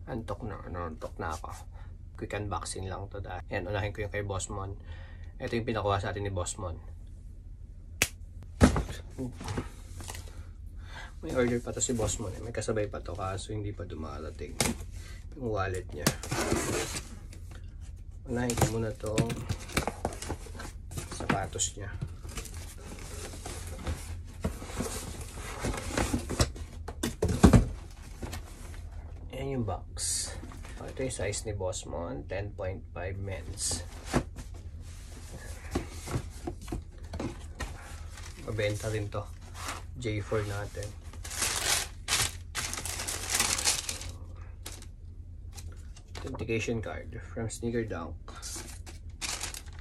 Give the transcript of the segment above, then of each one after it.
Antok na ako. Quick unboxing lang to dahil. Yan, unahin ko yung kay Bossmon. Ito yung pinakuha sa atin ni Bossmon. May order pa to si Bossmon. May kasabay pa to kaso hindi pa dumarating yung wallet niya. Unahin ko muna tong sapatos niya. Ayan yung box. Ito yung size ni Bossmon, 10.5 men's. Mabenta rin to. J4 natin. Authentication card from Sneaker Dunk.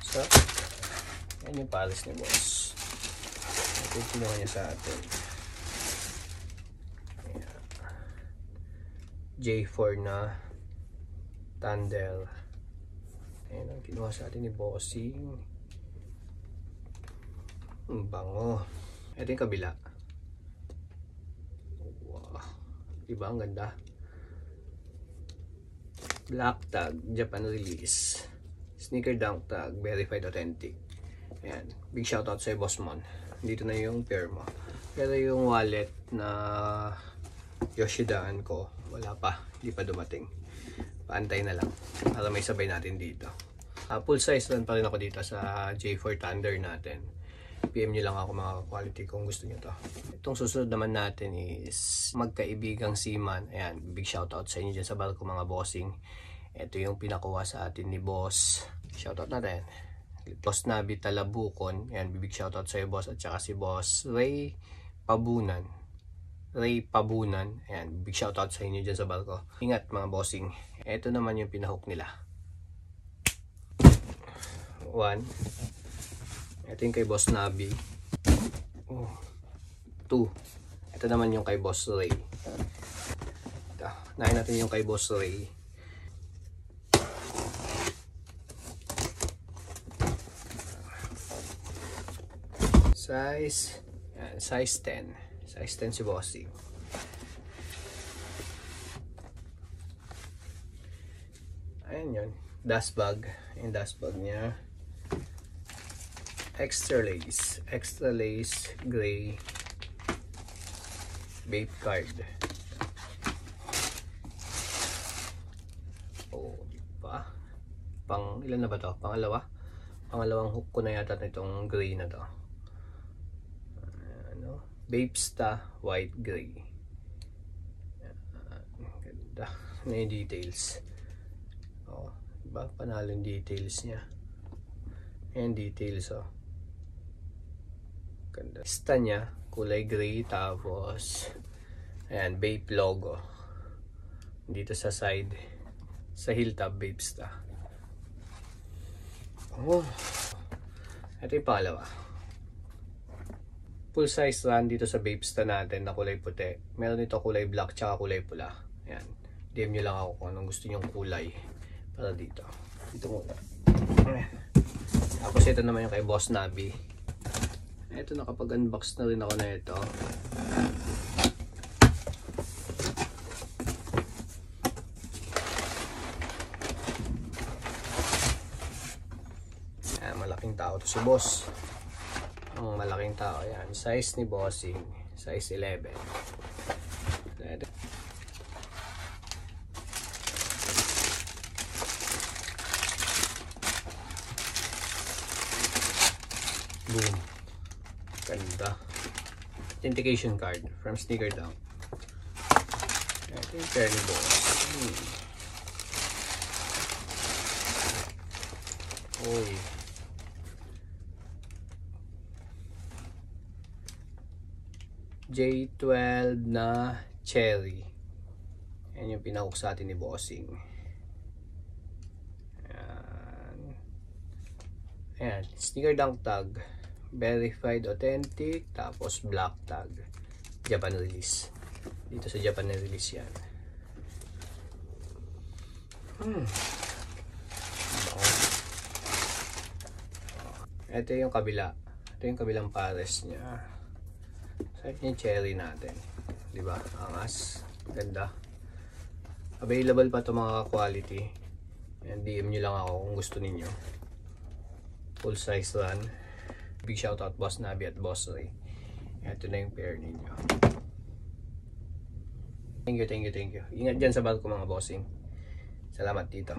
So, yan yung pares ni boss. Ito yung kinuha niya sa atin. Ayan. J4 na Thunder. Ayan ang kinuha sa atin ni Bossing. Ang bango. Ito yung kabila. Wow. Diba ang ganda? Black tag, Japan release. Sneaker Dunk tag, verified authentic. Ayan. Big shoutout sa Bossmon. Dito na yung pair mo. Pero yung wallet na Yoshidaan ko, wala pa. Hindi pa dumating. Paantay na lang. Para may sabay natin dito. Full size run pa rin ako dito sa J4 Thunder natin. PM nyo lang ako mga quality kung gusto nyo to. Itong susunod naman natin is magkaibigang Seaman. Ayan, big shoutout sa inyo dyan sa barko mga bossing. Ito yung pinakuha sa atin ni boss. Shoutout natin. Boss Nabi Talabukon. Ayan, big shoutout sa iyo boss. At saka si boss Ray Pabunan. Ayan, big shoutout sa inyo dyan sa barko. Ingat mga bossing. Ito naman yung pinahook nila. 1. Ito yung kay Boss Nabi. 2. Ito naman yung kay Boss Ray. Ito. Nahin natin yung kay Boss Ray. Size. Yan, size 10. Size 10 si Bossing. Ayan yun. Dust bag. Yung dust bag niya. Extra lace gray vape card. Oh, diba? Pang ilan na ba to? Pangalawang hook ko na yata nitong gray na to. Vapesta white gray. Ganda na yung details. Oh, diba? Panalo yung details niya. Ayan details oh. Ganda. Sta niya, kulay gray, tapos ayan, vape logo. Dito sa side, sa heel tab, Vapesta. Oh. Ito yung pangalawa. Full size run dito sa Vapesta natin na kulay puti. Meron dito kulay black, tsaka kulay pula. Ayan. DM nyo lang ako kung anong gusto nyong kulay para dito. Dito muna. Tapos ito naman yung kay Boss Nabi. Ito, nakapag-unbox na rin ako na ito. Ayan, malaking tao to si Boss. Ang malaking tao. Ayan, size ni Bossing. Size 11. Boom. Ganda. Authentication card from Sneaker Dunk. Ito yung pair ni Boss. Uy. J12 na cherry. Yan yung pinahook sa atin ni Bossing. Ayan. Sneaker Dunk tag. Verified authentic, tapos black tag, Japan release. Dito sa Japan release yan. Ito yung kabila. Ito yung kabilang pares niya. So ito yung cherry natin, di ba? Angas, ganda. Available pa to mga quality. And DM nyo lang ako kung gusto ninyo. Full size run. Big shoutout Boss Nabi at Boss Ray. Ito na yung pair ninyo. Thank you. Ingat dyan sa bag ko mga bossing. Salamat dito.